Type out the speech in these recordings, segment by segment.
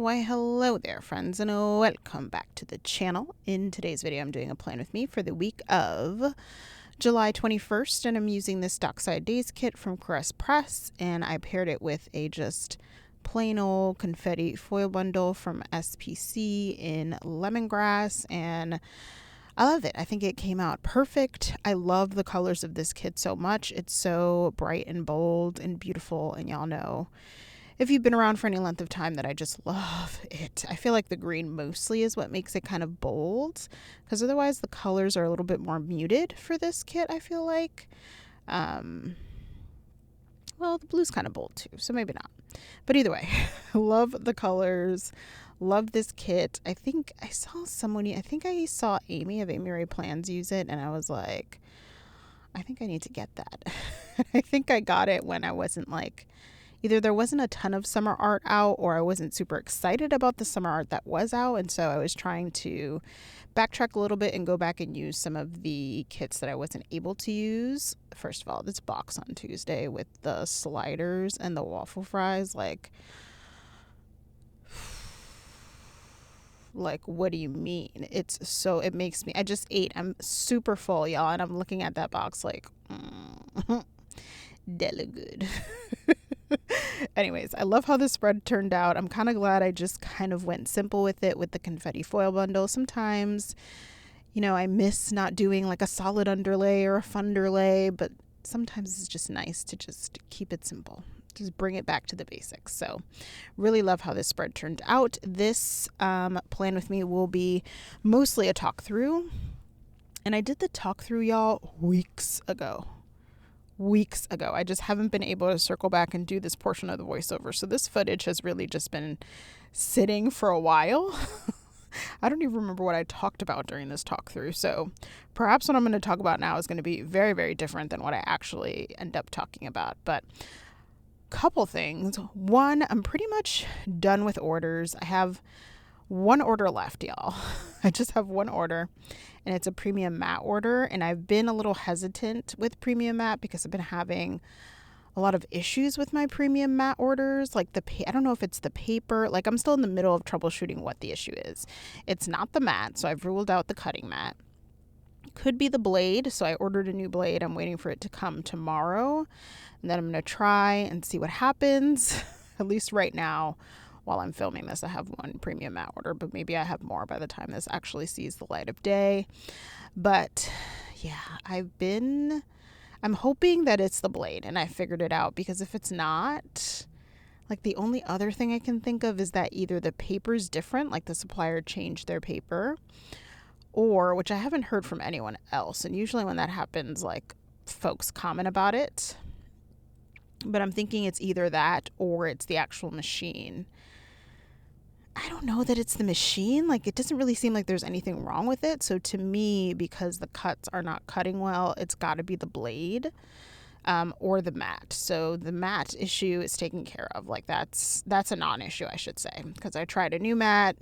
Why hello there friends, and welcome back to the channel. In today's video I'm doing a plan with me for the week of July 21st, and I'm using this Dockside Days kit from Caress Press, and I paired it with a just plain old confetti foil bundle from SPC in lemongrass, and I love it. I think it came out perfect. I love the colors of this kit so much. It's so bright and bold and beautiful, and y'all know if you've been around for any length of time that I just love it. I feel like the green mostly is what makes it kind of bold, because otherwise the colors are a little bit more muted for this kit, I feel like. Well, the blue's kind of bold too, so maybe not. But either way, love the colors. Love this kit. I think I saw Amy of Amy Ray Plans use it, and I was like, I think I need to get that. I think I got it when I wasn't like, either there wasn't a ton of summer art out, or I wasn't super excited about the summer art that was out. And so I was trying to backtrack a little bit and go back and use some of the kits that I wasn't able to use. First of all, this box on Tuesday with the sliders and the waffle fries, like what do you mean? It makes me, I just ate, I'm super full, y'all, and I'm looking at that box like, deli good. Anyways, I love how the spread turned out. I'm kind of glad I just kind of went simple with it with the confetti foil bundle. Sometimes, I miss not doing like a solid underlay or a funderlay, but sometimes it's just nice to just keep it simple. Just bring it back to the basics. So really love how this spread turned out. This plan with me will be mostly a talk through. And I did the talk through, y'all, weeks ago. I just haven't been able to circle back and do this portion of the voiceover. So this footage has really just been sitting for a while. I don't even remember what I talked about during this talk through. So perhaps what I'm going to talk about now is going to be very, very different than what I actually end up talking about. But couple things. One, I'm pretty much done with orders. I have one order left, y'all. I just have one order, and it's a premium matte order. And I've been a little hesitant with premium matte because I've been having a lot of issues with my premium matte orders. Like I don't know if it's the paper. Like I'm still in the middle of troubleshooting what the issue is. It's not the matte, so I've ruled out the cutting mat. Could be the blade, so I ordered a new blade. I'm waiting for it to come tomorrow, and then I'm going to try and see what happens. At least right now, while I'm filming this, I have one premium matte order, but maybe I have more by the time this actually sees the light of day. But yeah, I'm hoping that it's the blade and I figured it out, because if it's not, like the only other thing I can think of is that either the paper's different, like the supplier changed their paper, or, which I haven't heard from anyone else, and usually when that happens, like folks comment about it, but I'm thinking it's either that or it's the actual machine. I don't know that it's the machine. Like it doesn't really seem like there's anything wrong with it. So to me, because the cuts are not cutting well, it's got to be the blade or the mat. So the mat issue is taken care of. Like that's a non-issue, I should say, because I tried a new mat,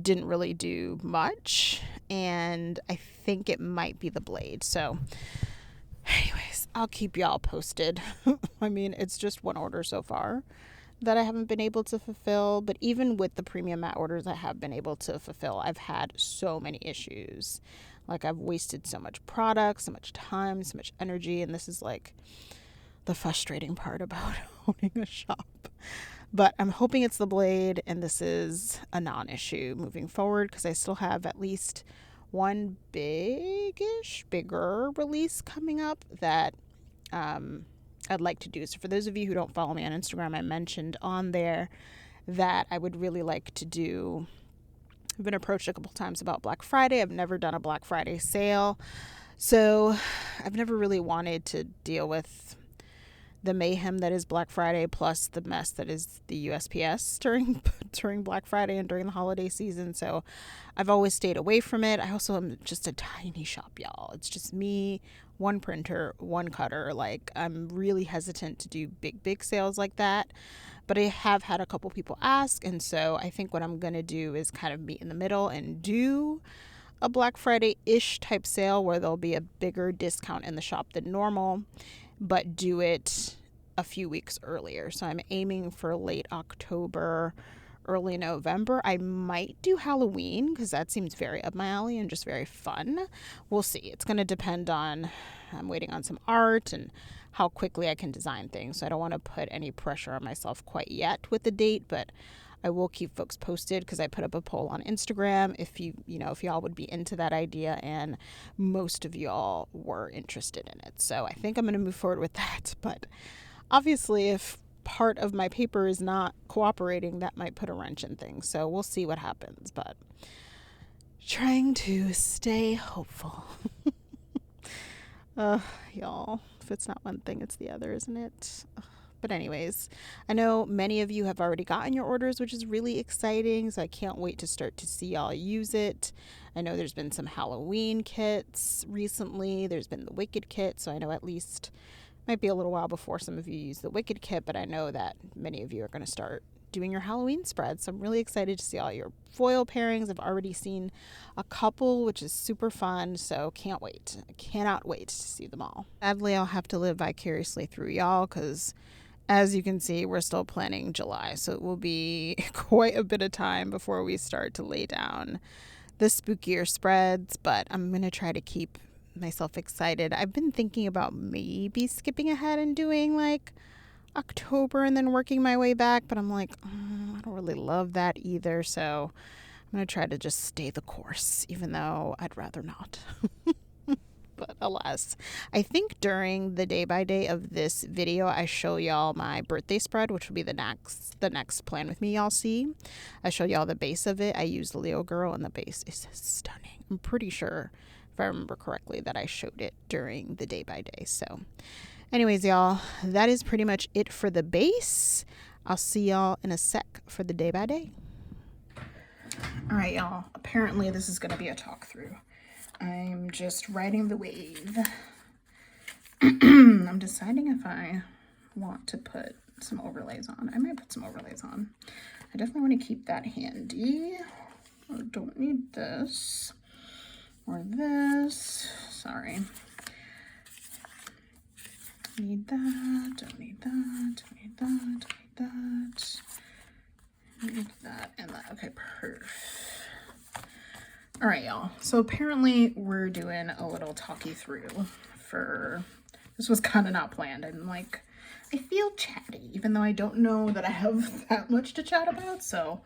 didn't really do much, and I think it might be the blade. So anyways, I'll keep y'all posted. I mean, it's just one order so far that I haven't been able to fulfill, but even with the premium matte orders I have been able to fulfill, I've had so many issues. Like I've wasted so much product, so much time, so much energy, and this is like the frustrating part about owning a shop. But I'm hoping it's the blade and this is a non-issue moving forward, because I still have at least one bigger release coming up that I'd like to do. So for those of you who don't follow me on Instagram, I mentioned on there that I would really like to do, I've been approached a couple times about Black Friday. I've never done a Black Friday sale. So I've never really wanted to deal with the mayhem that is Black Friday, plus the mess that is the USPS during Black Friday and during the holiday season. So I've always stayed away from it. I also am just a tiny shop, y'all. It's just me, one printer, one cutter. Like I'm really hesitant to do big sales like that. But I have had a couple people ask, and so I think what I'm going to do is kind of meet in the middle and do a Black Friday-ish type sale where there'll be a bigger discount in the shop than normal, but do it a few weeks earlier. So I'm aiming for late October, early November. I might do Halloween because that seems very up my alley and just very fun. We'll see. It's going to depend on, I'm waiting on some art and how quickly I can design things. So I don't want to put any pressure on myself quite yet with the date, but I will keep folks posted because I put up a poll on Instagram if if y'all would be into that idea, and most of y'all were interested in it. So I think I'm going to move forward with that. But obviously, if part of my paper is not cooperating, that might put a wrench in things. So we'll see what happens. But trying to stay hopeful. Y'all, if it's not one thing, it's the other, isn't it? But anyways, I know many of you have already gotten your orders, which is really exciting. So I can't wait to start to see y'all use it. I know there's been some Halloween kits recently. There's been the Wicked kit. So I know at least might be a little while before some of you use the Wicked kit, but I know that many of you are going to start doing your Halloween spreads. So I'm really excited to see all your foil pairings. I've already seen a couple, which is super fun. So can't wait. I cannot wait to see them all. Sadly, I'll have to live vicariously through y'all because, as you can see, we're still planning July, so it will be quite a bit of time before we start to lay down the spookier spreads, but I'm going to try to keep myself excited. I've been thinking about maybe skipping ahead and doing like October and then working my way back, but I'm like, I don't really love that either, so I'm going to try to just stay the course, even though I'd rather not. But alas, I think during the day by day of this video, I show y'all my birthday spread, which will be the next plan with me y'all see. I show y'all the base of it. I use the Leo girl and the base is stunning. I'm pretty sure, if I remember correctly, that I showed it during the day by day. So anyways, y'all, that is pretty much it for the base. I'll see y'all in a sec for the day by day. All right, y'all, apparently this is going to be a talk through. I'm just riding the wave. I'm deciding if I want to put some overlays on. I might put some overlays on. I definitely want to keep that handy. I don't need this or this. Sorry. Need that, don't need that, don't need that, don't need that. Need that and that. Okay, perfect. All right, y'all. So apparently we're doing a little talkie through for, this was kind of not planned. I'm like, I feel chatty, even though I don't know that I have that much to chat about. So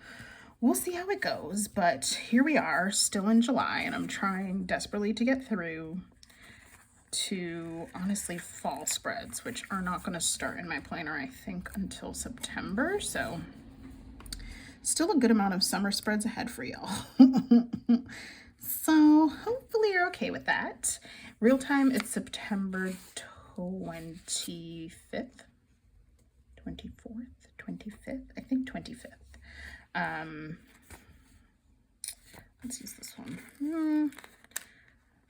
we'll see how it goes. But here we are, still in July, and I'm trying desperately to get through to, honestly, fall spreads, which are not going to start in my planner, I think, until September. So still a good amount of summer spreads ahead for y'all. So hopefully you're okay with that. Real time, it's September 25th, 24th, 25th, I think 25th. Let's use this one.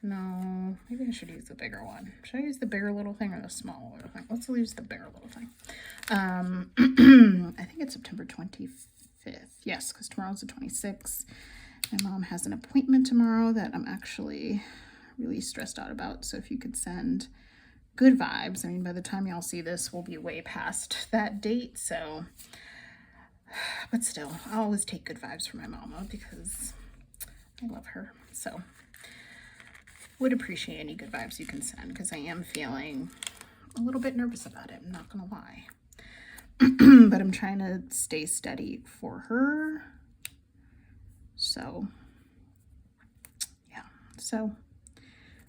No, maybe I should use the bigger one. Should I use the bigger little thing or the small little thing? Let's use the bigger little thing. I think it's September 25th. Yes, because tomorrow's the 26th. My mom has an appointment tomorrow that I'm actually really stressed out about. So if you could send good vibes. I mean, by the time y'all see this, we'll be way past that date. So, but still, I always take good vibes from my mama because I love her. So would appreciate any good vibes you can send because I am feeling a little bit nervous about it. I'm not going to lie. But I'm trying to stay steady for her. So, yeah. So,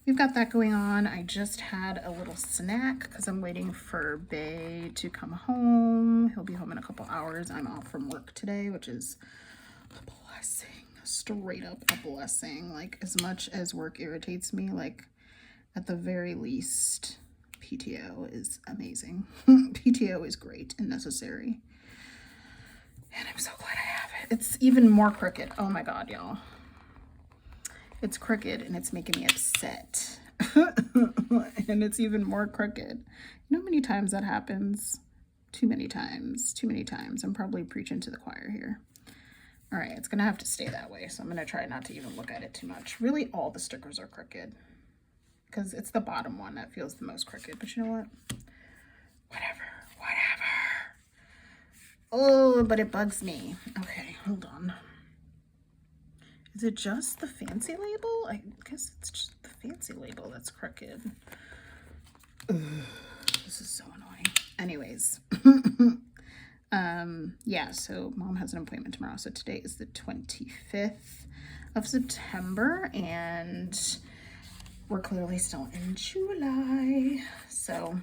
we've got that going on. I just had a little snack because I'm waiting for Bay to come home. He'll be home in a couple hours. I'm off from work today, which is a blessing. Straight up a blessing. Like, as much as work irritates me, like, at the very least, PTO is amazing. PTO is great and necessary. And I'm so glad I have it. It's even more crooked. Oh my God, y'all. It's crooked and it's making me upset. And it's even more crooked. You know how many times that happens? Too many times. Too many times. I'm probably preaching to the choir here. All right, it's gonna have to stay that way. So I'm gonna try not to even look at it too much. Really, all the stickers are crooked because it's the bottom one that feels the most crooked. But you know what? Whatever. Oh, but it bugs me. Okay, hold on. Is it just the fancy label? I guess it's just the fancy label that's crooked. Ugh, this is so annoying. Anyways. Yeah, so mom has an appointment tomorrow. So today is the 25th of September and we're clearly still in July. So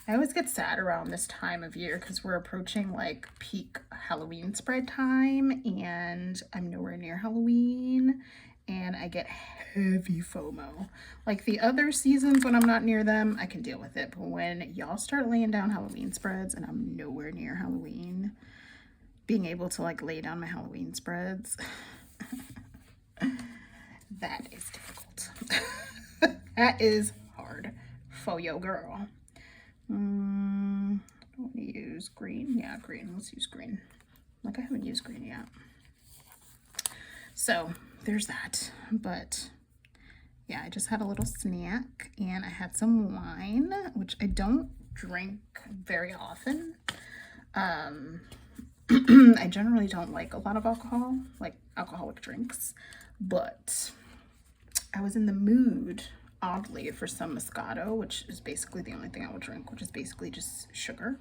I always get sad around this time of year because we're approaching like peak Halloween spread time and I'm nowhere near Halloween and I get heavy FOMO. Like the other seasons when I'm not near them, I can deal with it. But when y'all start laying down Halloween spreads and I'm nowhere near Halloween, being able to like lay down my Halloween spreads, that is difficult. That is hard for yo girl. I don't want to use green. Yeah, green. Let's use green. Like I haven't used green yet. So there's that. But yeah, I just had a little snack and I had some wine, which I don't drink very often. I generally don't like a lot of alcohol, like alcoholic drinks, but I was in the mood, oddly, for some Moscato, which is basically the only thing I will drink, which is basically just sugar,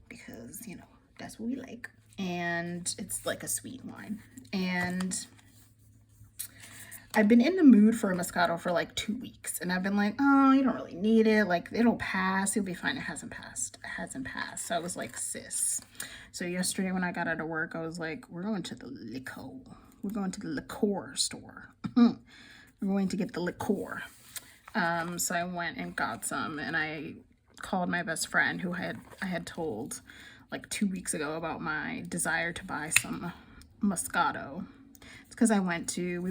because, you know, that's what we like. And it's like a sweet wine. And I've been in the mood for a Moscato for like 2 weeks. And I've been like, oh, you don't really need it. Like, it'll pass. You'll be fine. It hasn't passed. It hasn't passed. So I was like, sis. So yesterday when I got out of work, I was like, we're going to the liquor. We're going to the liqueur store. We're going to get the liqueur. So I went and got some, and I called my best friend who I had told like 2 weeks ago about my desire to buy some Moscato. It's because we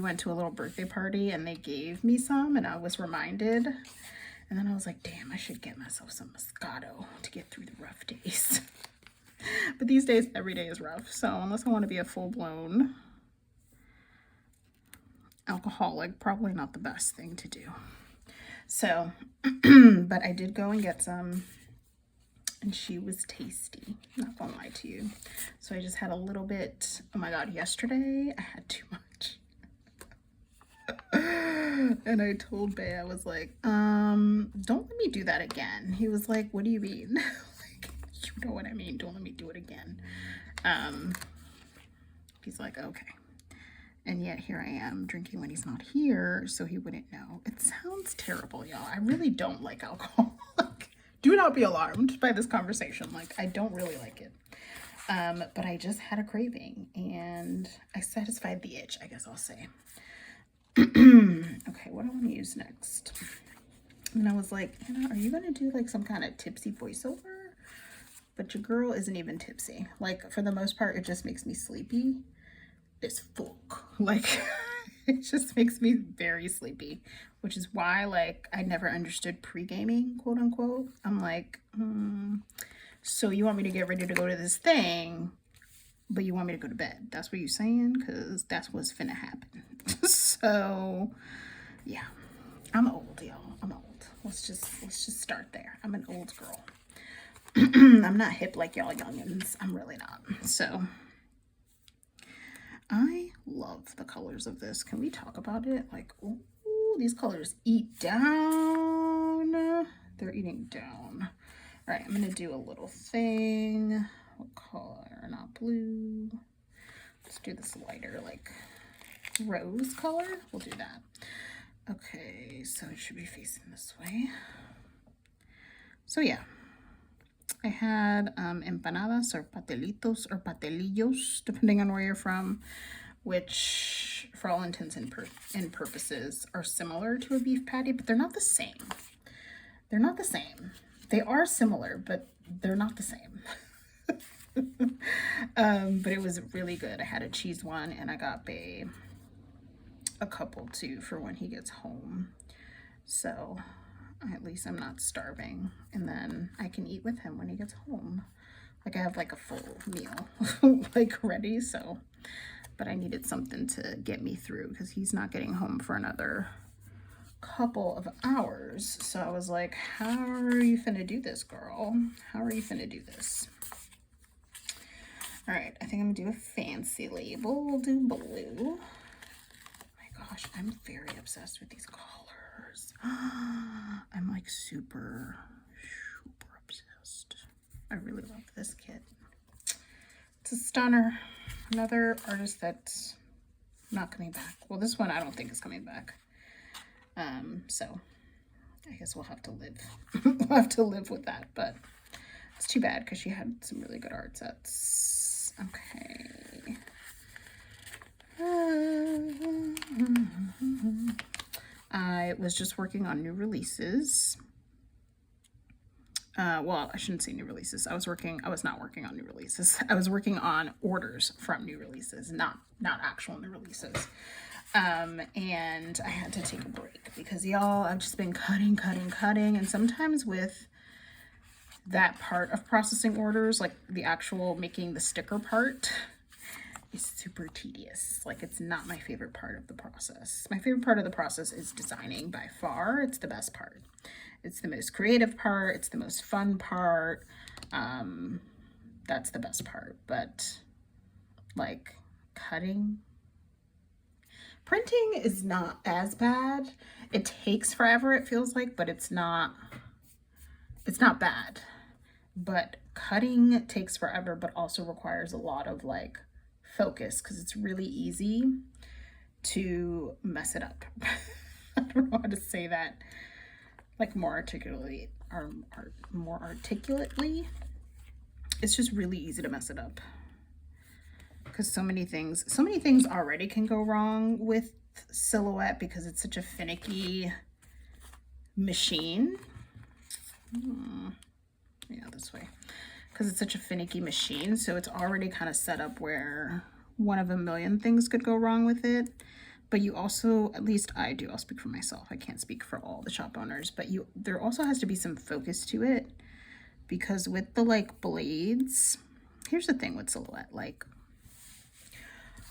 went to a little birthday party and they gave me some and I was reminded. And then I was like, damn, I should get myself some Moscato to get through the rough days. But these days, every day is rough. So unless I want to be a full-blown alcoholic, probably not the best thing to do. So, but I did go and get some and she was tasty, not gonna lie to you. So I just had a little bit. Oh my god, yesterday I had too much. And I told Bay, I was like, don't let me do that again. He was like, what do you mean? Like, you know what I mean, don't let me do it again. He's like, okay. And yet here I am drinking when he's not here, so he wouldn't know. It sounds terrible, y'all. I really don't like alcohol. Do not be alarmed by this conversation. Like, I don't really like it. But I just had a craving and I satisfied the itch, I guess I'll say. Okay, what do I want to use next? And I was like, Anna, are you going to do like some kind of tipsy voiceover? But your girl isn't even tipsy. Like, for the most part, it just makes me sleepy. It's fuck. Like, it just makes me very sleepy, which is why, like, I never understood pre-gaming, quote unquote. I'm like, so you want me to get ready to go to this thing, but you want me to go to bed? That's what you're saying? Because that's what's finna happen. So, yeah, I'm old, y'all. I'm old. Let's just start there. I'm an old girl. I'm not hip like y'all youngins. I'm really not. So, I love the colors of this. Can we talk about it? Like, ooh, these colors eat down. They're eating down. All right, I'm going to do a little thing. What color? Not blue. Let's do this lighter, like, rose color. We'll do that. Okay, so it should be facing this way. So, yeah. I had empanadas or patelitos or patelillos, depending on where you're from, which for all intents and purposes are similar to a beef patty, but they're not the same. They're not the same. They are similar, but they're not the same. But it was really good. I had a cheese one and I got Bae a couple too for when he gets home. So at least I'm not starving, and then I can eat with him when he gets home. Like, I have like a full meal like ready. So, but I needed something to get me through because he's not getting home for another couple of hours. So I was like, how are you finna do this, girl? How are you finna do this? All right, I think I'm gonna do a fancy label. We'll do blue. Oh my gosh, I'm very obsessed with these colors. I'm like super obsessed. I really love this kit. It's a stunner. Another artist that's not coming back. Well, this one I don't think is coming back. So I guess we'll have to live. We'll have to live with that, but it's too bad because she had some really good art sets. Okay. I was just working on new releases. Well, I shouldn't say new releases. I was not working on new releases. I was working on orders from new releases, not actual new releases. And I had to take a break because y'all, I've just been cutting. And sometimes with that part of processing orders, like the actual making the sticker part, is super tedious. Like, it's not my favorite part of the process. My favorite part of the process is designing by far. It's the best part. It's the most creative part. It's the most fun part. That's the best part. But like printing is not as bad. It takes forever, it feels like, but it's not bad. But cutting takes forever, but also requires a lot of like focus because it's really easy to mess it up. I don't know how to say that like more articulately. It's just really easy to mess it up because so many things already can go wrong with Silhouette because it's such a finicky machine. Yeah, this way. Because it's such a finicky machine, so it's already kind of set up where one of a million things could go wrong with it. But you also, at least I do, I'll speak for myself, I can't speak for all the shop owners, but there also has to be some focus to it, because with the like blades, here's the thing with Silhouette, like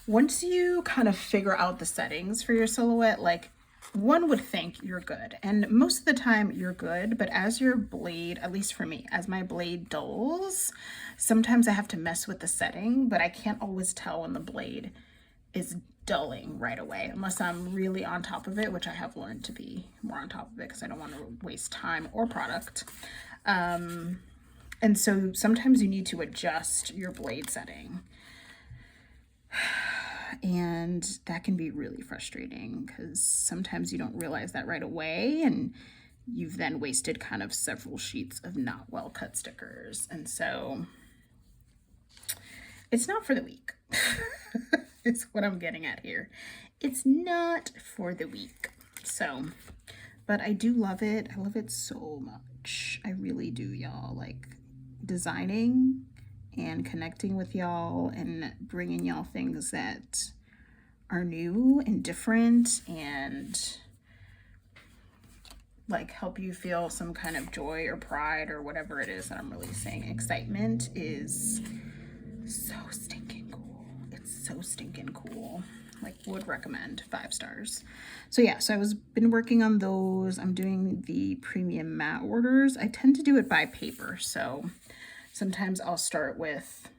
once you kind of figure out the settings for your Silhouette, like one would think you're good, and most of the time you're good, but as your blade, at least for me, as my blade dulls, sometimes I have to mess with the setting, but I can't always tell when the blade is dulling right away unless I'm really on top of it, which I have learned to be more on top of it because I don't want to waste time or product. And so sometimes you need to adjust your blade setting. And that can be really frustrating because sometimes you don't realize that right away, and you've then wasted kind of several sheets of not well cut stickers. And so it's not for the weak. It's what I'm getting at here. It's not for the weak. So, but I do love it. I love it so much. I really do, y'all. Like designing and connecting with y'all and bringing y'all things that are new and different and like help you feel some kind of joy or pride or whatever it is that I'm really saying. Excitement is so stinking cool. It's so stinking cool. Like, would recommend 5 stars. So yeah, so been working on those. I'm doing the premium matte orders. I tend to do it by paper, so sometimes I'll start with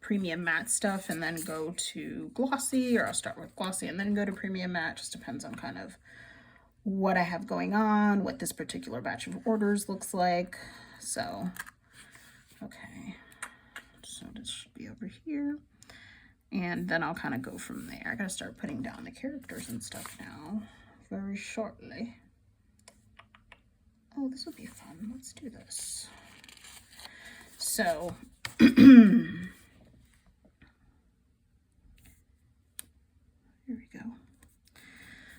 premium matte stuff and then go to glossy, or I'll start with glossy and then go to premium matte. Just depends on kind of what I have going on, what this particular batch of orders looks like. So, okay, so this should be over here. And then I'll kind of go from there. I gotta start putting down the characters and stuff now very shortly. Oh, this would be fun. Let's do this. So, here we go.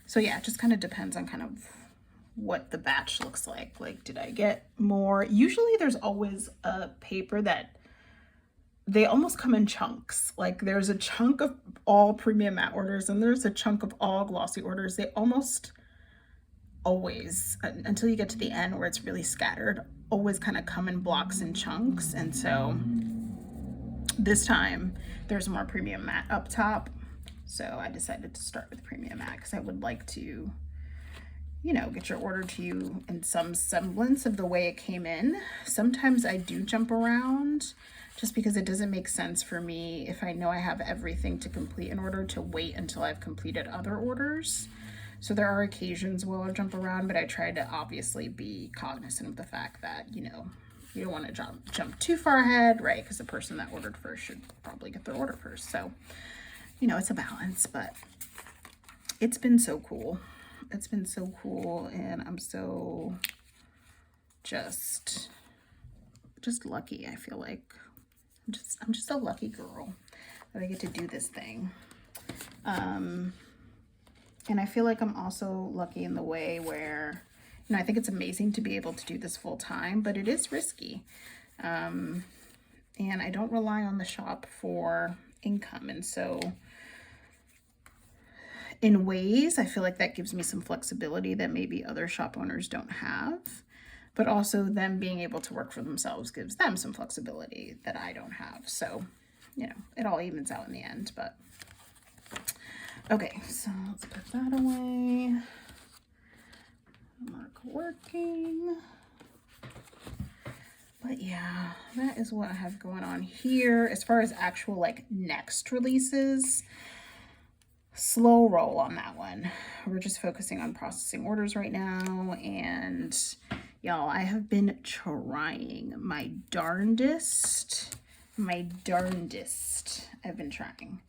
So yeah, it just kind of depends on kind of what the batch looks like. Like, did I get more? Usually there's always a paper that they almost come in chunks. Like there's a chunk of all premium matte orders and there's a chunk of all glossy orders. They almost always, until you get to the end where it's really scattered, always kind of come in blocks and chunks. And so this time there's more premium matte up top. So I decided to start with premium matte because I would like to, you know, get your order to you in some semblance of the way it came in. Sometimes I do jump around just because it doesn't make sense for me if I know I have everything to complete in order to wait until I've completed other orders. So there are occasions where I'll jump around, but I try to obviously be cognizant of the fact that, you know, you don't want to jump too far ahead, right? Because the person that ordered first should probably get their order first. So, you know, it's a balance, but it's been so cool. It's been so cool, and I'm so just lucky. I feel like I'm just a lucky girl that I get to do this thing. And I feel like I'm also lucky in the way where, you know, I think it's amazing to be able to do this full time, but it is risky. And I don't rely on the shop for income. And so in ways, I feel like that gives me some flexibility that maybe other shop owners don't have. But also them being able to work for themselves gives them some flexibility that I don't have. So, you know, it all evens out in the end. But okay, so let's put that away. Mark working. But yeah, that is what I have going on here. As far as actual like next releases, slow roll on that one. We're just focusing on processing orders right now, and y'all, I have been trying my darndest. I've been trying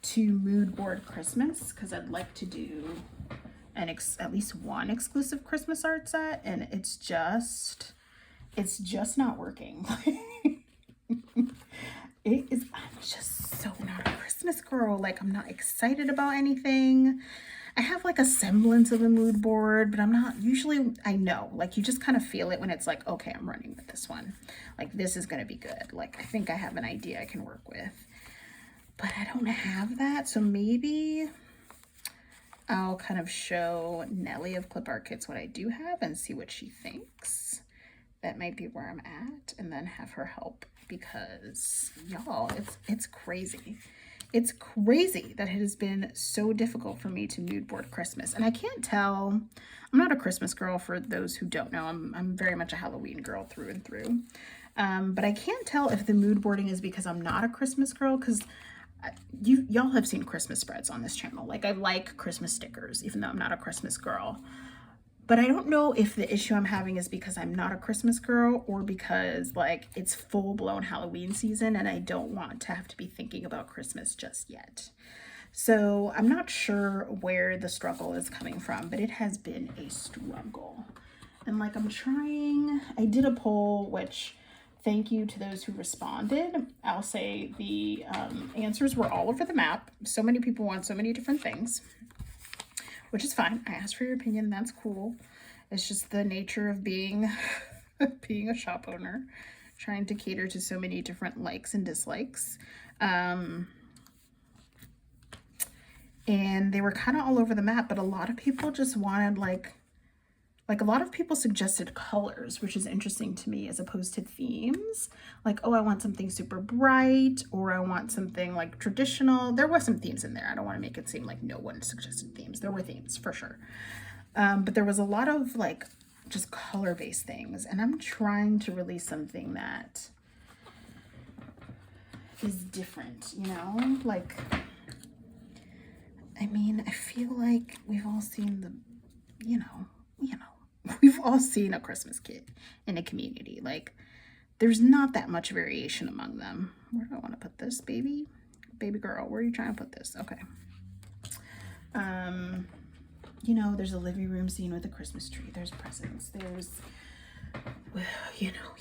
to mood board Christmas because I'd like to do at least one exclusive Christmas art set, and it's just not working. I'm just so not a Christmas girl. Like, I'm not excited about anything. I have like a semblance of a mood board, but I'm not usually, I know, like you just kind of feel it when it's like, okay, I'm running with this one. Like, this is going to be good. Like, I think I have an idea I can work with, but I don't have that. So maybe I'll kind of show Nellie of Clip Art Kits what I do have and see what she thinks. That might be where I'm at, and then have her help, because y'all, it's crazy. It's crazy that it has been so difficult for me to mood board Christmas. And I can't tell, I'm not a Christmas girl for those who don't know. I'm very much a Halloween girl through and through. But I can't tell if the mood boarding is because I'm not a Christmas girl, because y'all have seen Christmas spreads on this channel. Like, I like Christmas stickers, even though I'm not a Christmas girl. But I don't know if the issue I'm having is because I'm not a Christmas girl, or because like it's full-blown Halloween season and I don't want to have to be thinking about Christmas just yet. So I'm not sure where the struggle is coming from, but it has been a struggle. And like, I'm trying, I did a poll, which thank you to those who responded. I'll say the answers were all over the map. So many people want so many different things, which is fine. I asked for your opinion. That's cool. It's just the nature of being a shop owner, trying to cater to so many different likes and dislikes. And they were kind of all over the map, but a lot of people just wanted like a lot of people suggested colors, which is interesting to me, as opposed to themes. Like, oh, I want something super bright, or I want something like traditional. There was some themes in there. I don't want to make it seem like no one suggested themes. There were themes for sure. But there was a lot of like just color-based things. And I'm trying to release something that is different, you know? Like, I mean, I feel like we've all seen the, you know, we've all seen a Christmas kit in a community. Like, there's not that much variation among them. Where do I want to put this, baby? Baby girl, where are you trying to put this? Okay. You know, there's a living room scene with a Christmas tree. There's presents. There's, you know.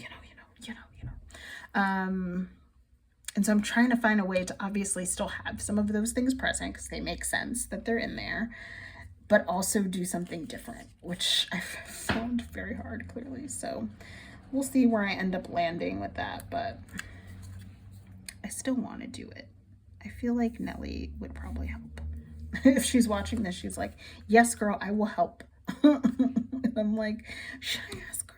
And so I'm trying to find a way to obviously still have some of those things present, because they make sense that they're in there, but also do something different, which I've found very hard, clearly. So we'll see where I end up landing with that, but I still want to do it. I feel like Nellie would probably help. If she's watching this, she's like, yes, girl, I will help. And I'm like, should I ask her?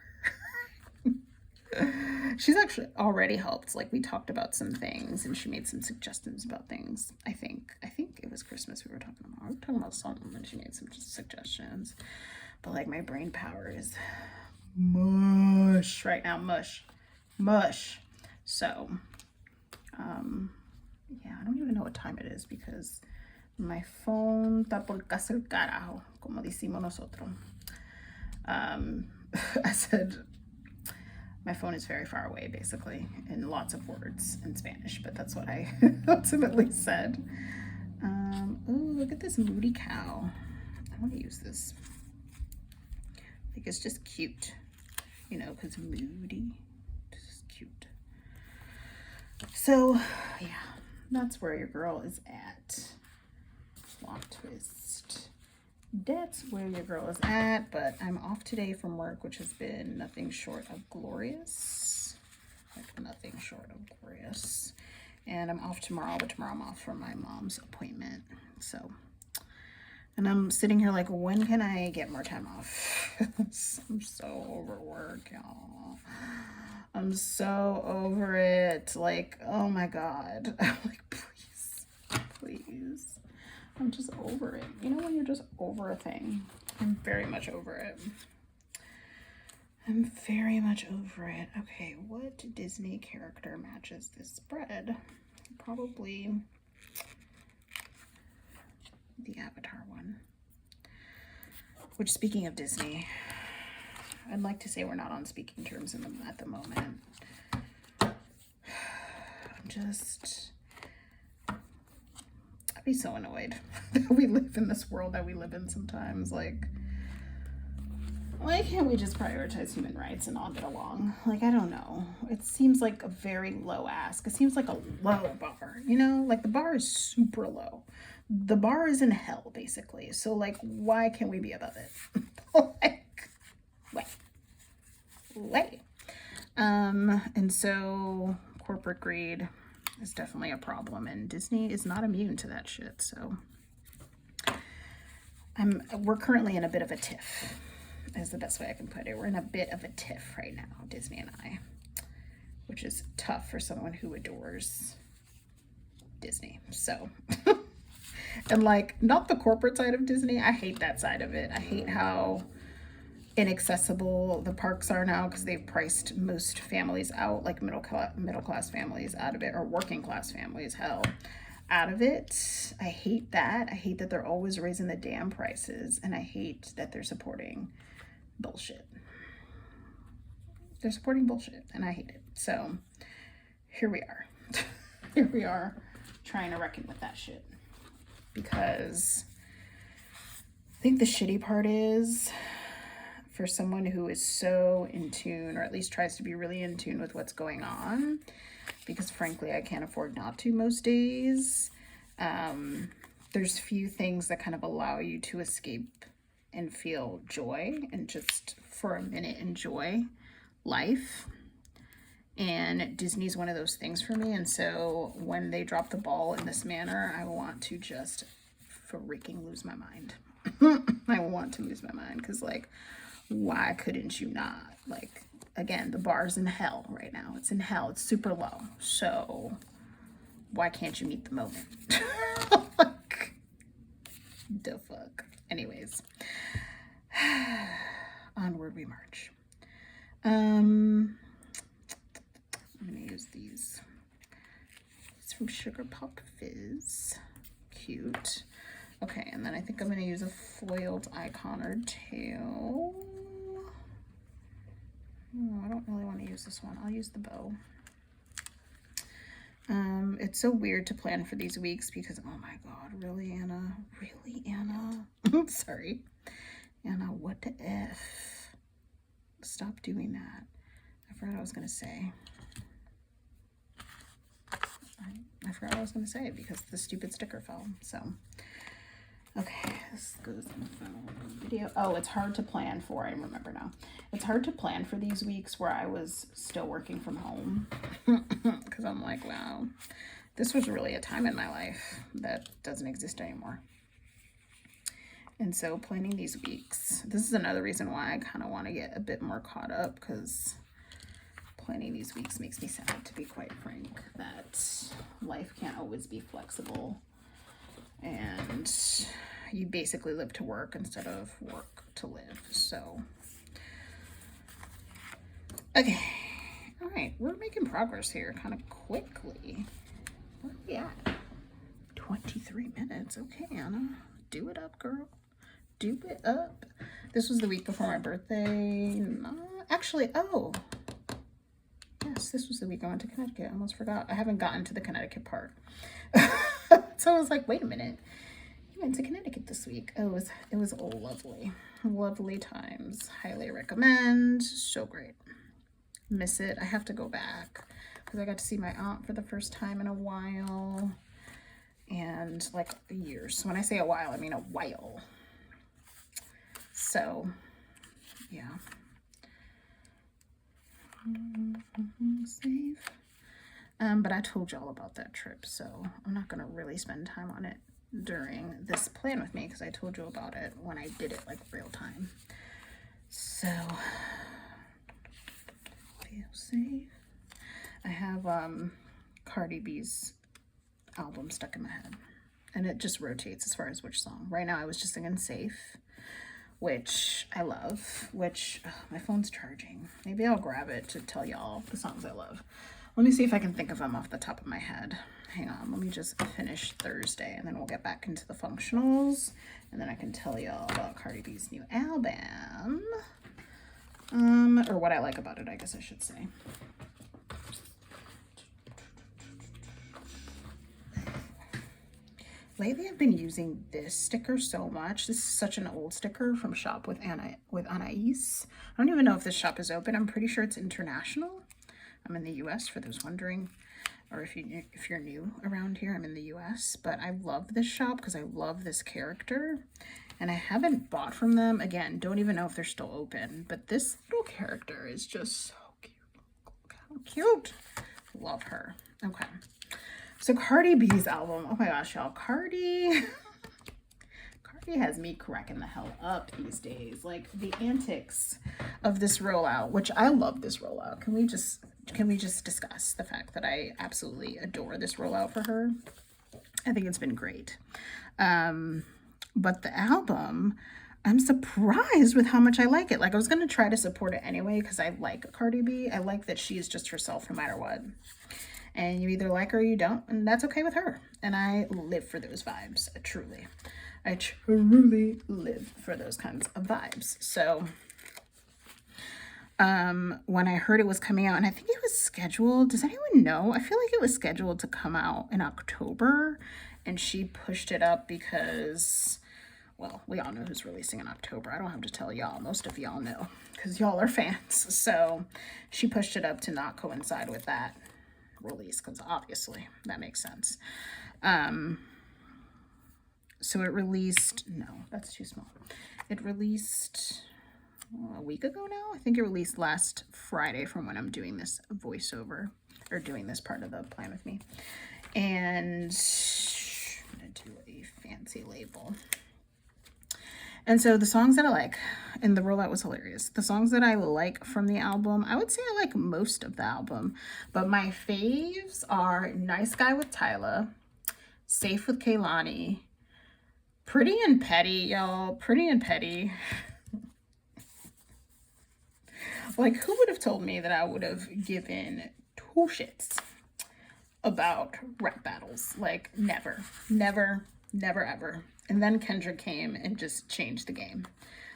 She's actually already helped. Like, we talked about some things and she made some suggestions about things. I think it was Christmas we were talking about. We were talking about something and she made some suggestions. But like, my brain power is mush right now. Mush. So Yeah, I don't even know what time it is because my phone está por casa el carajo, como decimos nosotros. I said my phone is very far away, basically, in lots of words in Spanish, but that's what I ultimately said. Oh, look at this moody cow. I want to use this. I think it's just cute, you know, because moody. This is cute. So, yeah, that's where your girl is at. Plot twist. That's where your girl is at, but I'm off today from work, which has been nothing short of glorious. Like, nothing short of glorious. And I'm off tomorrow, but tomorrow I'm off for my mom's appointment. So, and I'm sitting here like, when can I get more time off? I'm so over work, y'all. I'm so over it. Like, oh my God. I'm like, please, please. I'm just over it. You know when you're just over a thing? I'm very much over it. I'm very much over it. Okay, what Disney character matches this spread? Probably the Avatar one. Which, speaking of Disney, I'd like to say we're not on speaking terms at the moment. I'm just... I'd be so annoyed that we live in this world that we live in sometimes. Like, why can't we just prioritize human rights and all get along? Like, I don't know. It seems like a very low ask. It seems like a low bar, you know? Like, the bar is super low. The bar is in hell, basically. So, like, why can't we be above it? Like, wait. And so, corporate greed is definitely a problem, and Disney is not immune to that shit. So we're currently in a bit of a tiff, is the best way I can put it. We're in a bit of a tiff right now, Disney and I, which is tough for someone who adores Disney. So and like, not the corporate side of Disney, I hate that side of it. I hate how inaccessible the parks are now because they've priced most families out, like middle class families out of it, or working class families, hell, out of it. I hate that. I hate that they're always raising the damn prices, and I hate that they're supporting bullshit. They're supporting bullshit, and I hate it. So here we are. Here we are trying to reckon with that shit, because I think the shitty part is, for someone who is so in tune, or at least tries to be really in tune with what's going on, because frankly, I can't afford not to most days, there's few things that kind of allow you to escape and feel joy and just for a minute enjoy life. And Disney's one of those things for me. And so when they drop the ball in this manner, I want to just freaking lose my mind. I want to lose my mind because, like, why couldn't you not? Like, again, the bar's in hell right now. It's in hell. It's super low. So why can't you meet the moment? Like, the fuck. Anyways, onward we march. I'm gonna use these. It's from Sugar Pop Fizz. Cute. Okay, and then I think I'm gonna use a foiled icon or two. Oh, I don't really want to use this one. I'll use the bow. It's so weird to plan for these weeks because, oh my God, really, Anna? Really, Anna? Sorry. Anna, what the F? Stop doing that. I forgot what I was going to say. I forgot what I was going to say because the stupid sticker fell. So, okay, this goes in the final video. Oh, it's hard to plan for. I remember now. It's hard to plan for these weeks where I was still working from home because I'm like, wow, this was really a time in my life that doesn't exist anymore. And so planning these weeks, this is another reason why I kind of want to get a bit more caught up, because planning these weeks makes me sad, to be quite frank, that life can't always be flexible and you basically live to work instead of work to live. So, okay. All right, we're making progress here kind of quickly. Where are we at? 23 minutes. Okay, Anna. Do it up, girl. Do it up. This was the week before my birthday. Actually, oh. Yes, this was the week I went to Connecticut. I almost forgot. I haven't gotten to the Connecticut part. So I was like, wait a minute. You went to Connecticut this week. Oh, it was lovely. Lovely times. Highly recommend. So great. Miss it. I have to go back because I got to see my aunt for the first time in a while. And like years. When I say a while, I mean a while. So, yeah. Save. But I told y'all about that trip, so I'm not gonna really spend time on it during this plan with me because I told you about it when I did it like real time. So, save. I have Cardi B's album stuck in my head, and it just rotates as far as which song. Right now, I was just singing Safe, which I love, which my phone's charging. Maybe I'll grab it to tell y'all the songs I love. Let me see if I can think of them off the top of my head. Hang on, let me just finish Thursday and then we'll get back into the functionals and then I can tell y'all about Cardi B's new album. Or what I like about it, I guess I should say. Lately, I've been using this sticker so much. This is such an old sticker from Shop with Anais. I don't even know if this shop is open. I'm pretty sure it's international. I'm in the U.S. for those wondering, or if you're new around here, I'm in the U.S. But I love this shop because I love this character, and I haven't bought from them. Again, don't even know if they're still open. But this little character is just so cute. Look how cute. Love her. Okay. So Cardi B's album, oh my gosh, y'all, Cardi has me cracking the hell up these days. Like the antics of this rollout, which I love this rollout. Can we just discuss the fact that I absolutely adore this rollout for her? I think it's been great. But the album, I'm surprised with how much I like it. Like I was going to try to support it anyway because I like Cardi B. I like that she is just herself no matter what. And you either like her or you don't, and that's okay with her. And I live for those vibes, truly. I truly live for those kinds of vibes. So when I heard it was coming out, and I think it was scheduled, does anyone know? I feel like it was scheduled to come out in October, and she pushed it up because, well, we all know who's releasing in October. I don't have to tell y'all. Most of y'all know because y'all are fans. So she pushed it up to not coincide with that release because obviously that makes sense. So it released, no, that's too small. It released a week ago now. I think it released last Friday from when I'm doing this voiceover or doing this part of the plan with me. And I'm gonna do a fancy label. And so the songs that I like, and the rollout was hilarious. The songs that I like from the album, I would say I like most of the album, but my faves are Nice Guy with Tyla, Safe with Kehlani, Pretty and Petty, y'all, Pretty and Petty. Like, who would have told me that I would have given two shits about rap battles? Like, never, never, never, ever. And then Kendrick came and just changed the game.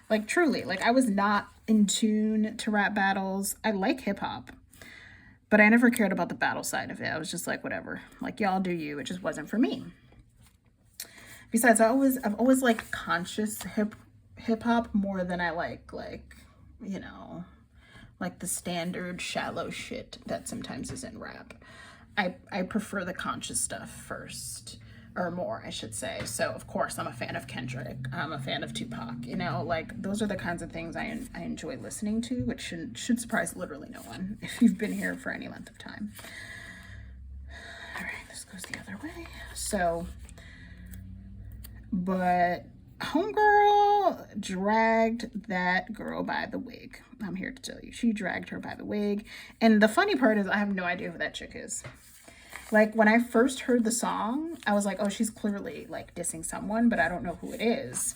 Like, truly, like, I was not in tune to rap battles. I like hip hop, but I never cared about the battle side of it. I was just like, whatever. Like, y'all do you. It just wasn't for me. Besides, I've always liked conscious hip hop more than I like, you know, like the standard shallow shit that sometimes is in rap. I prefer the conscious stuff first. Or more, I should say. So, of course, I'm a fan of Kendrick. I'm a fan of Tupac. You know, like, those are the kinds of things I enjoy listening to, which should surprise literally no one if you've been here for any length of time. All right, this goes the other way. So, but homegirl dragged that girl by the wig. I'm here to tell you. She dragged her by the wig. And the funny part is I have no idea who that chick is. Like, when I first heard the song, I was like, oh, she's clearly, like, dissing someone, but I don't know who it is.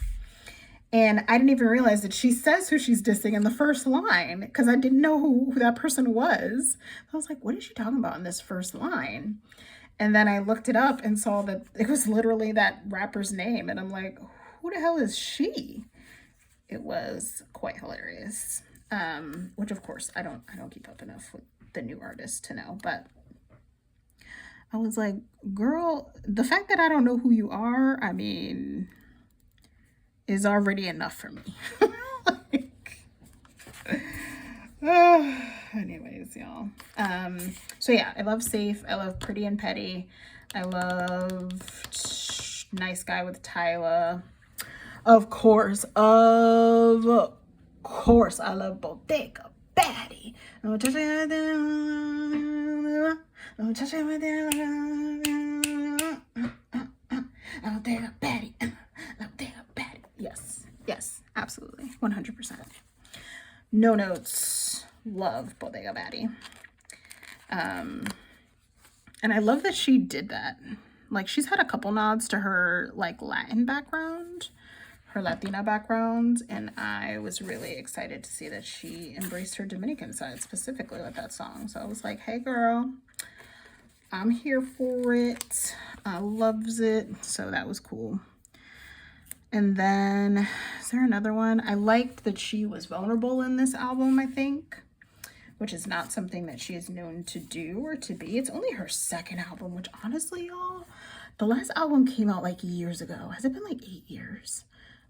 And I didn't even realize that she says who she's dissing in the first line, because I didn't know who that person was. I was like, what is she talking about in this first line? And then I looked it up and saw that it was literally that rapper's name. And I'm like, who the hell is she? It was quite hilarious. Which of course I don't keep up enough with the new artists to know, but I was like, girl, the fact that I don't know who you are, I mean, is already enough for me. Like, anyways, y'all. So yeah, I love Safe. I love Pretty and Petty. I love Nice Guy with Tyla. Of course, I love Bodega Betty. Bodega Betty. Bodega Betty. Yes, yes, absolutely, 100%. No Notes, love Bodega Betty. And I love that she did that. Like, she's had a couple nods to her, like, Latin background, her Latina background, and I was really excited to see that she embraced her Dominican side specifically with that song. So I was like, hey, girl, I'm here for it. I loves it. So that was cool. And then, is there another one? I liked that she was vulnerable in this album, I think, which is not something that she is known to do or to be. It's only her second album, which honestly, y'all, the last album came out like years ago. Has it been like 8 years?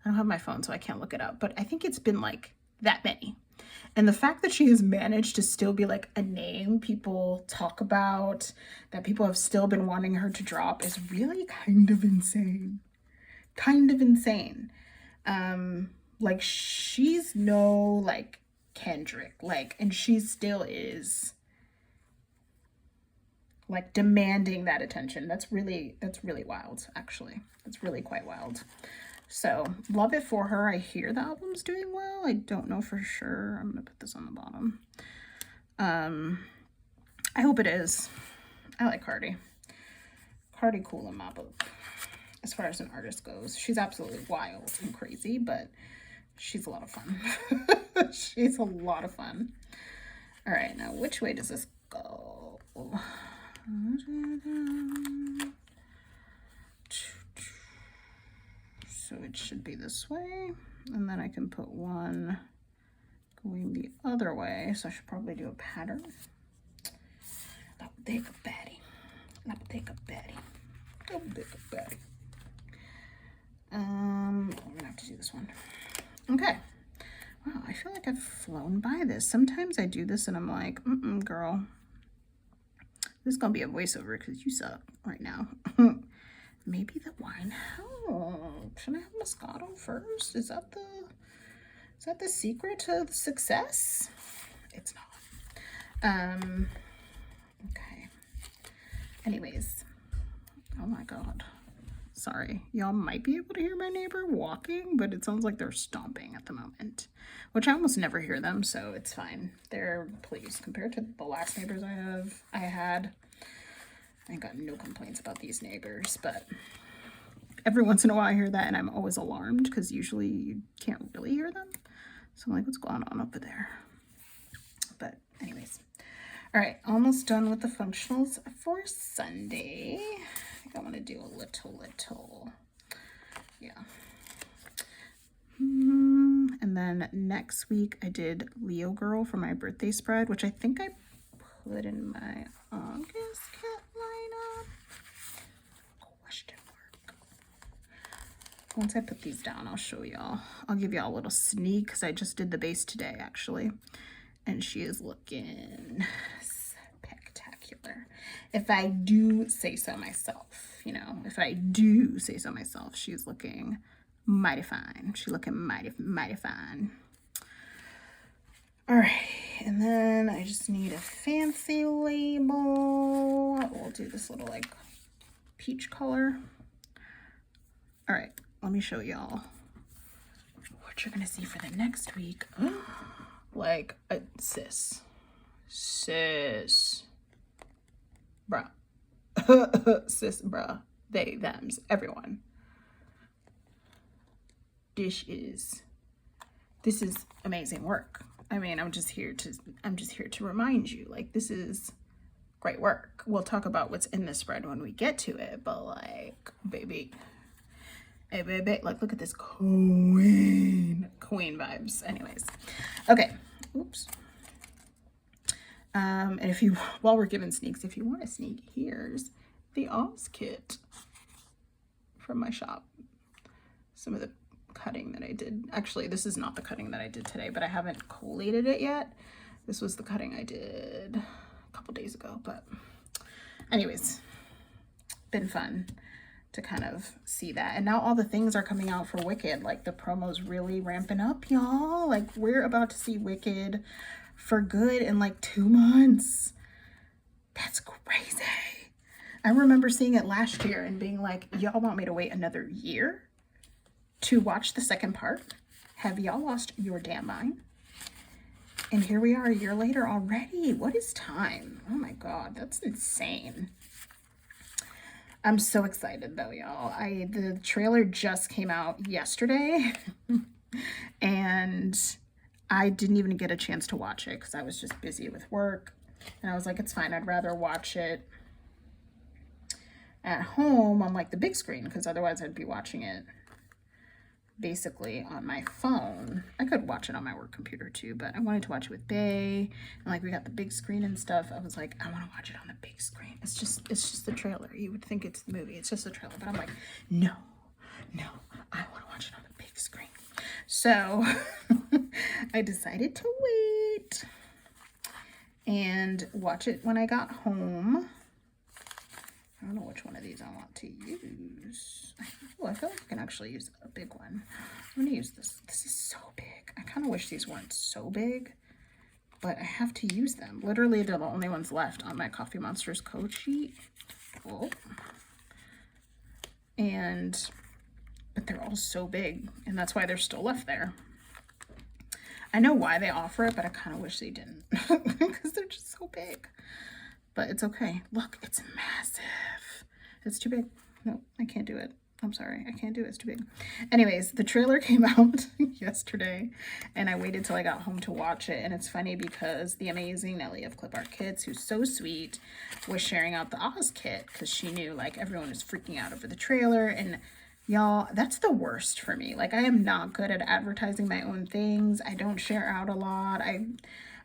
I don't have my phone, so I can't look it up, but I think it's been like that many. And the fact that she has managed to still be like a name people talk about, that people have still been wanting her to drop, is really kind of insane. Kind of insane. Like, she's no like Kendrick, like, and she still is like demanding that attention. That's really wild, actually. That's really quite wild. So love it for her. I hear the album's doing well. I don't know for sure. I'm gonna put this on the bottom. I hope it is. I like Cardi. Cardi cool in my book as far as an artist goes. She's absolutely wild and crazy, but she's a lot of fun. She's a lot of fun. All right, now which way does this go? So it should be this way, and then I can put one going the other way. So I should probably do a pattern. La Bodega Betty. La Bodega Betty. La Bodega Betty. I'm gonna have to do this one. Okay. Wow, I feel like I've flown by this. Sometimes I do this and I'm like, girl, this is gonna be a voiceover because you suck right now. Maybe the wine help. Should I have Moscato first? Is that the secret to success? It's not. Okay. Anyways, oh my God. Sorry, y'all might be able to hear my neighbor walking, but it sounds like they're stomping at the moment, which I almost never hear them, so it's fine. They're pleased compared to the last neighbors I had. I got no complaints about these neighbors, but every once in a while I hear that and I'm always alarmed because usually you can't really hear them. So I'm like, what's going on over there? But anyways, all right, almost done with the functionals for Sunday. I think I want to do a little, yeah. And then next week I did Leo Girl for my birthday spread, which I think I put in my August cat lineup. Question mark. Once I put these down, I'll show y'all. I'll give y'all a little sneak because I just did the base today, actually. And she is looking spectacular. If I do say so myself, you know, she's looking mighty fine. She's looking mighty fine. All right, and then I just need a fancy label. We'll do this little like peach color. All right, let me show y'all what you're gonna see for the next week. Like a sis, bruh, sis, bruh, they, thems, everyone. This is amazing work. I mean, I'm just here to remind you, like, this is great work. We'll talk about what's in the spread when we get to it, but like, baby, hey, baby, like, look at this queen vibes. Anyways, okay, oops. And if you, while we're giving sneaks, if you want a sneak, here's the Oz kit from my shop. Some of the cutting that I did. Actually, this is not the cutting that I did today, but I haven't collated it yet. This was the cutting I did a couple days ago, but anyways, been fun to kind of see that. And now all the things are coming out for Wicked. Like, the promo's really ramping up, y'all. Like, we're about to see Wicked for good in like 2 months. That's crazy. I remember seeing it last year and being like, y'all want me to wait another year to watch the second part? Have y'all lost your damn mind? And here we are a year later already. What is time? Oh my God, that's insane. I'm so excited though, y'all. The trailer just came out yesterday and I didn't even get a chance to watch it because I was just busy with work. And I was like, it's fine. I'd rather watch it at home on like the big screen, because otherwise I'd be watching it basically on my phone. I could watch it on my work computer too, but I wanted to watch it with Bay, and like we got the big screen and stuff. I was like, I want to watch it on the big screen. It's just the trailer. You would think it's the movie. It's just a trailer, but I'm like, no, I want to watch it on the big screen. So I decided to wait and watch it when I got home. I don't know which one of these I want to use. Oh, I feel like I can actually use a big one. I'm gonna use this. This is so big. I kind of wish these weren't so big, but I have to use them. Literally, they're the only ones left on my Coffee Monsters code sheet. Oh. But they're all so big, and that's why they're still left there. I know why they offer it, but I kind of wish they didn't because they're just so big. But it's okay. Look, it's massive. It's too big. No, I can't do it. I'm sorry. I can't do it. It's too big. Anyways, the trailer came out yesterday, and I waited till I got home to watch it. And it's funny because the amazing Nelly of Clip Art Kits, who's so sweet, was sharing out the Oz kit because she knew like everyone was freaking out over the trailer. And y'all, that's the worst for me. Like, I am not good at advertising my own things. I don't share out a lot. I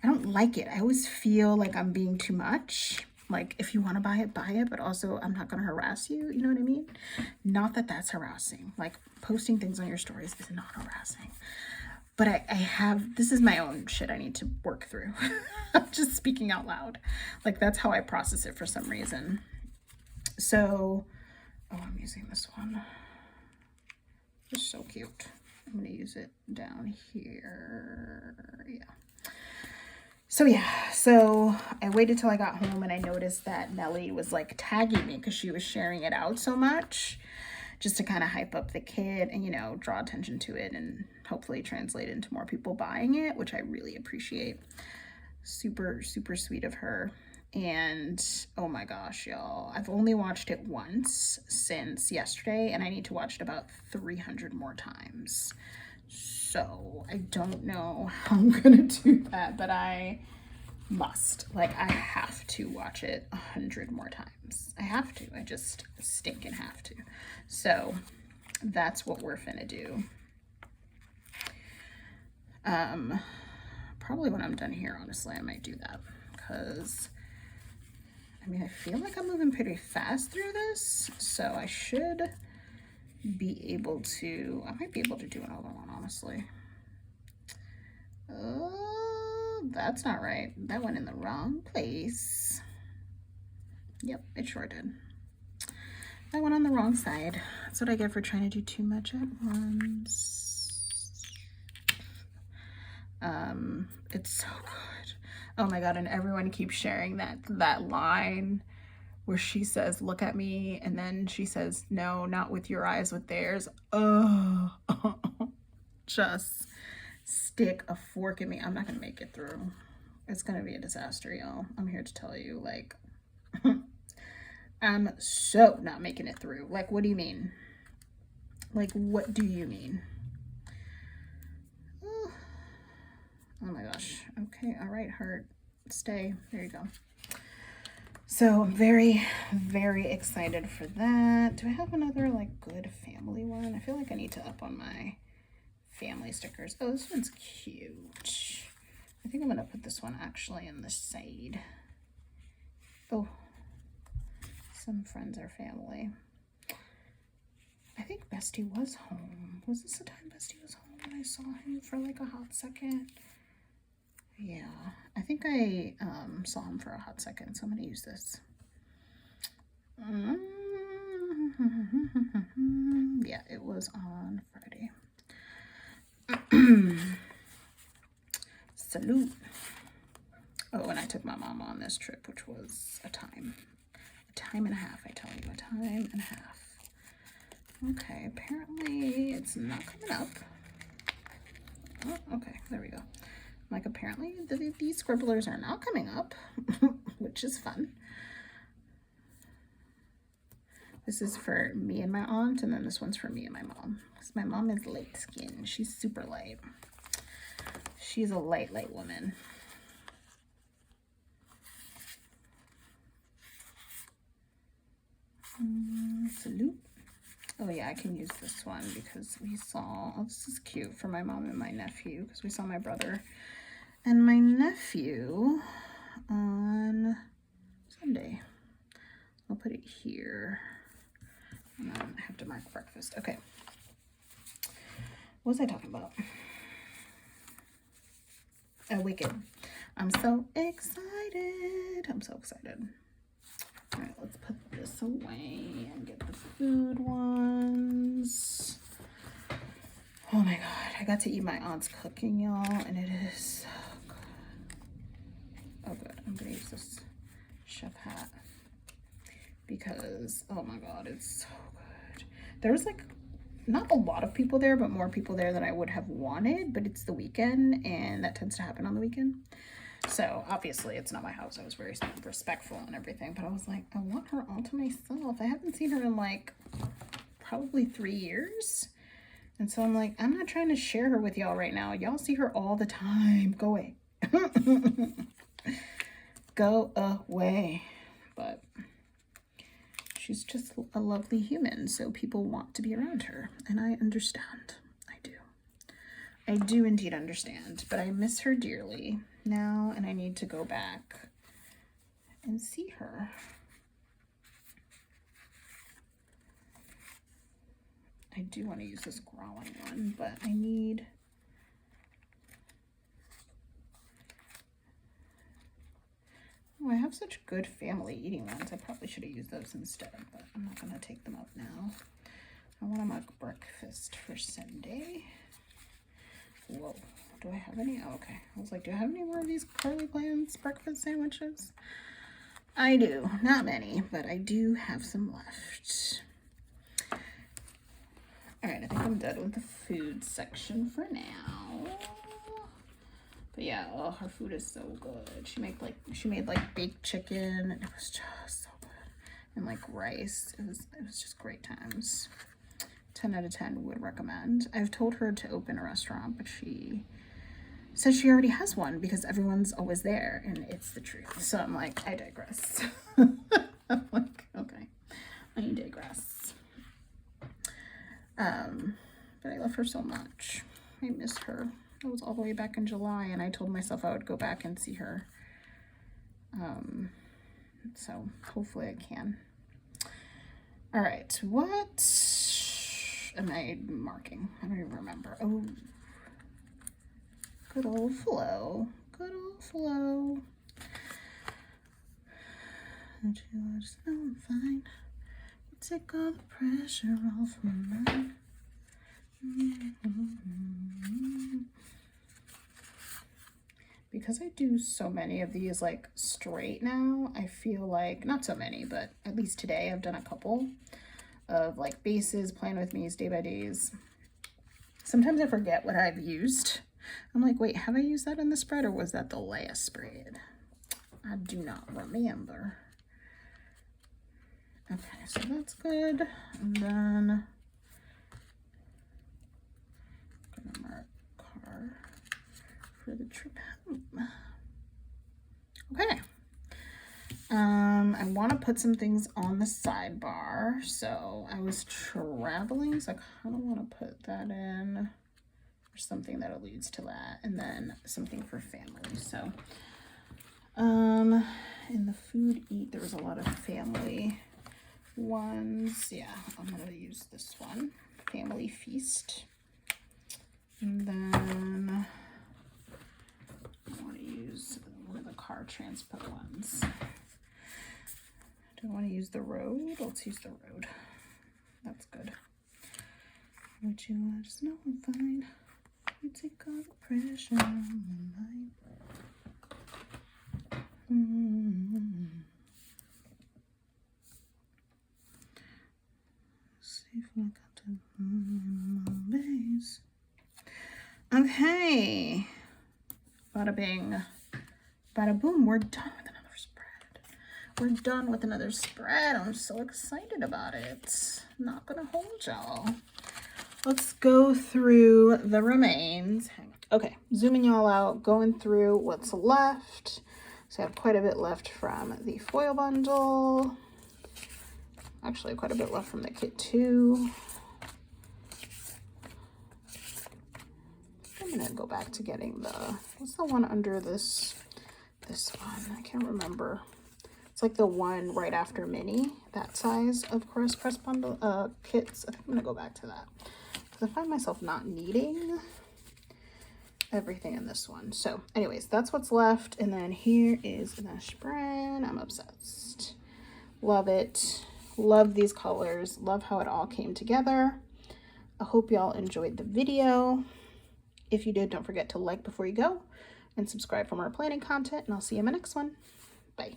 don't like it. I always feel like I'm being too much. Like, if you want to buy it, but also I'm not going to harass you. You know what I mean? Not that that's harassing. Like, posting things on your stories is not harassing. But I have, this is my own shit I need to work through. I'm just speaking out loud. Like, that's how I process it for some reason. So, oh, I'm using this one. It's so cute. I'm going to use it down here. Yeah. So yeah, so I waited till I got home and I noticed that Nelly was like tagging me because she was sharing it out so much, just to kind of hype up the kit and, you know, draw attention to it and hopefully translate it into more people buying it, which I really appreciate. Super, super sweet of her. And oh my gosh, y'all, I've only watched it once since yesterday and I need to watch it about 300 more times. So I don't know how I'm gonna do that, but I must. Like, I have to watch it 100 more times. I have to. I just stinking have to. So that's what we're finna do. Probably when I'm done here, honestly, I might do that because I mean, I feel like I'm moving pretty fast through this, so I should be able to, I might be able to do another one, honestly. Oh, that's not right. That went in the wrong place. Yep, it sure did. That went on the wrong side. That's what I get for trying to do too much at once. It's so good. Oh my God, and everyone keeps sharing that line where she says, look at me, and then she says, no, not with your eyes, with theirs. Oh, just stick a fork in me. I'm not gonna make it through. It's gonna be a disaster, y'all. I'm here to tell you, like, I'm so not making it through. Like, what do you mean? Like, what do you mean? Oh my gosh. Okay, all right, heart. Stay. There you go. So I'm very, very excited for that. Do I have another like good family one? I feel like I need to up on my family stickers. Oh, this one's cute. I think I'm gonna put this one actually in the side. Oh, some friends are family. I think Bestie was home. Was this the time Bestie was home when I saw him for like a hot second? Yeah, I think I saw him for a hot second, so I'm gonna use this. Yeah, it was on Friday. Salute. Oh, and I took my mom on this trip, which was a time and a half. I tell you, a time and a half. Okay, apparently it's not coming up. Oh, okay, there we go. Like, apparently these scribblers are not coming up, which is fun. This is for me and my aunt, and then this one's for me and my mom. Because my mom is light skinned. She's super light. She's a light woman. Salute. Oh yeah, I can use this one because we saw, oh, this is cute for my mom and my nephew, because we saw my brother and my nephew on Sunday. I'll put it here. And then I have to mark breakfast. Okay. What was I talking about? Oh, Wicked. I'm so excited. I'm so excited. All right, let's put this away and get the food ones. Oh my God, I got to eat my aunt's cooking, y'all, and it is so good. Oh, good. I'm gonna use this chef hat because, oh my God, it's so good. There was like not a lot of people there, but more people there than I would have wanted, but it's the weekend, and that tends to happen on the weekend. So obviously it's not my house. I was very respectful and everything, but I was like, I want her all to myself. I haven't seen her in like probably 3 years. And so I'm like, I'm not trying to share her with y'all right now. Y'all see her all the time. Go away. Go away. But she's just a lovely human, so people want to be around her. And I understand. I do indeed understand, but I miss her dearly now, and I need to go back and see her. I do want to use this growling one, but I need... Oh, I have such good family eating ones. I probably should have used those instead, but I'm not going to take them up now. I want to make breakfast for Sunday. Whoa, do I have any? Oh, okay. I was like, do I have any more of these Curly Plans breakfast sandwiches? I do. Not many, but I do have some left. All right, I think I'm done with the food section for now. But yeah, oh, her food is so good. She made like baked chicken, and it was just so good. And like rice. It was just great times. 10 out of 10 would recommend. I've told her to open a restaurant, but she says she already has one because everyone's always there, and it's the truth. So I'm like, I digress. I'm like, okay, I digress. But I love her so much. I miss her. It was all the way back in July, and I told myself I would go back and see her. So hopefully I can. All right, what am I marking? I don't even remember. Oh, good old Flo. Good old Flo. And you just know I'm fine. You take all the pressure off my mind. Because I do so many of these like straight now, I feel like, not so many, but at least today I've done a couple of like bases, plan with me's, day by days. Sometimes I forget what I've used. I'm like, wait, have I used that in the spread, or was that the last spread? I do not remember. Okay, so that's good. And then I'm gonna mark car for the trip home. Okay. I want to put some things on the sidebar. So I was traveling, so I kind of want to put that in, or something that alludes to that, and then something for family. So in the food eat, there was a lot of family ones. Yeah, I'm gonna use this one, family feast. And then I want to use one of the car transport ones. Do I want to use the road? Let's use the road. That's good. Would you want to know I'm fine? You take all the pressure on my mind. See if I got to my base. Okay. Bada bing, bada boom. We're done with another spread. We're done with another spread. I'm so excited about it. Not gonna hold y'all. Let's go through the remains. Hang on. Okay, zooming y'all out, going through what's left. So I have quite a bit left from the foil bundle. Actually, quite a bit left from the kit too. I'm gonna go back to getting what's the one under this one? I can't remember. It's like the one right after mini, that size of course press bundle kits. I think I'm gonna go back to that because I find myself not needing everything in this one. So anyways, that's what's left. And then here is the spread. I'm obsessed. Love it. Love these colors. Love how it all came together. I hope y'all enjoyed the video. If you did, don't forget to like before you go and subscribe for more planning content, and I'll see you in my next one. Bye.